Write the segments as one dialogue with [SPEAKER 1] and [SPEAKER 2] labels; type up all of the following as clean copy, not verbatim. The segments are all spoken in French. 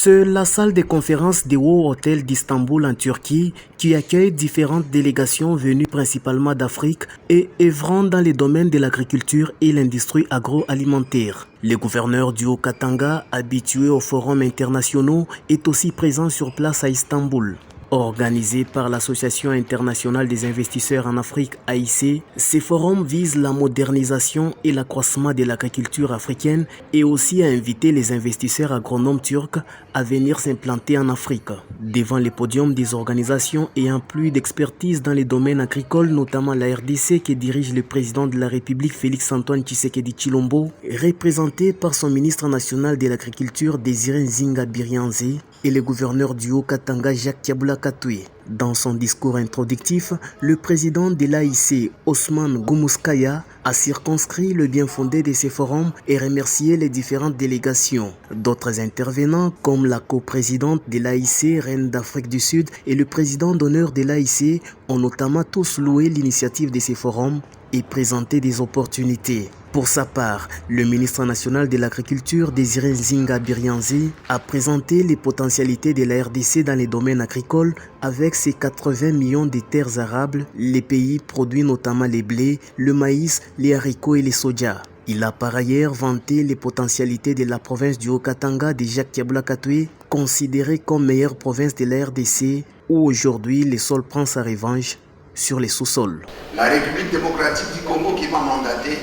[SPEAKER 1] C'est la salle de conférence du Haut Hôtel d'Istanbul en Turquie qui accueille différentes délégations venues principalement d'Afrique et œuvrant dans les domaines de l'agriculture et l'industrie agroalimentaire. Le gouverneur du Haut-Katanga, habitué aux forums internationaux, est aussi présent sur place à Istanbul. Organisé par l'Association internationale des investisseurs en Afrique AIC, ces forums visent la modernisation et l'accroissement de l'agriculture africaine et aussi à inviter les investisseurs agronomes turcs à venir s'implanter en Afrique. Devant les podiums des organisations ayant plus d'expertise dans les domaines agricoles, notamment la RDC que dirige le président de la République Félix-Antoine Tshisekedi Tshilombo, représenté par son ministre national de l'Agriculture Désiré Nzinga Biryanzé, et le gouverneur du Haut-Katanga Jacques Kiabula Katoué. Dans son discours introductif, le président de l'AIC, Osman Goumouskaya, a circonscrit le bien fondé de ces forums et remercié les différentes délégations. D'autres intervenants, comme la coprésidente de l'AIC, Reine d'Afrique du Sud, et le président d'honneur de l'AIC, ont notamment tous loué l'initiative de ces forums et présenté des opportunités. Pour sa part, le ministre national de l'Agriculture, Désiré Nzinga Biryanzé, a présenté les potentialités de la RDC dans les domaines agricoles avec ses 80 millions de terres arables. Les pays produisent notamment les blés, le maïs, les haricots et les soja. Il a par ailleurs vanté les potentialités de la province du Haut-Katanga de Jacques Kiabula Katoué, considérée comme meilleure province de la RDC, où aujourd'hui le sol prend sa revanche sur les sous-sols.
[SPEAKER 2] La République démocratique du Congo qui m'a mandaté,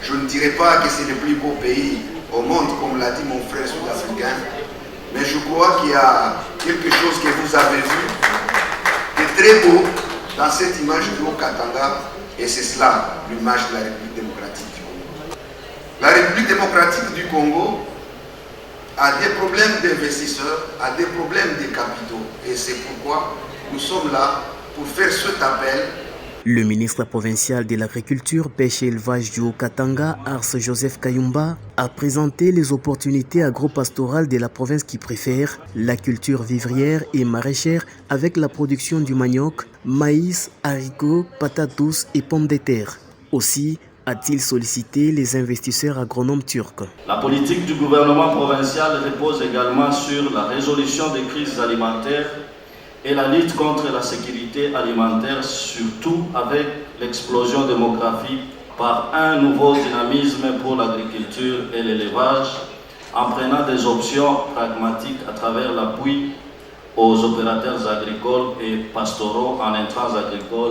[SPEAKER 2] je ne dirais pas que c'est le plus beau pays au monde, comme l'a dit mon frère sud-africain, mais je crois qu'il y a quelque chose que vous avez vu de très beau dans cette image du Haut-Katanga, et c'est cela, l'image de la République démocratique du Congo. La République démocratique du Congo a des problèmes d'investisseurs, a des problèmes de capitaux, et c'est pourquoi nous sommes là pour faire cet appel.
[SPEAKER 1] Le ministre provincial de l'Agriculture, Pêche et Élevage du Haut-Katanga, Ars Joseph Kayumba, a présenté les opportunités agro-pastorales de la province qui préfère la culture vivrière et maraîchère avec la production du manioc, maïs, haricots, patates douces et pommes de terre. Aussi, a-t-il sollicité les investisseurs agronomes turcs.
[SPEAKER 3] La politique du gouvernement provincial repose également sur la résolution des crises alimentaires et la lutte contre la sécurité alimentaire, surtout avec l'explosion démographique, par un nouveau dynamisme pour l'agriculture et l'élevage, en prenant des options pragmatiques à travers l'appui aux opérateurs agricoles et pastoraux en intrants agricoles.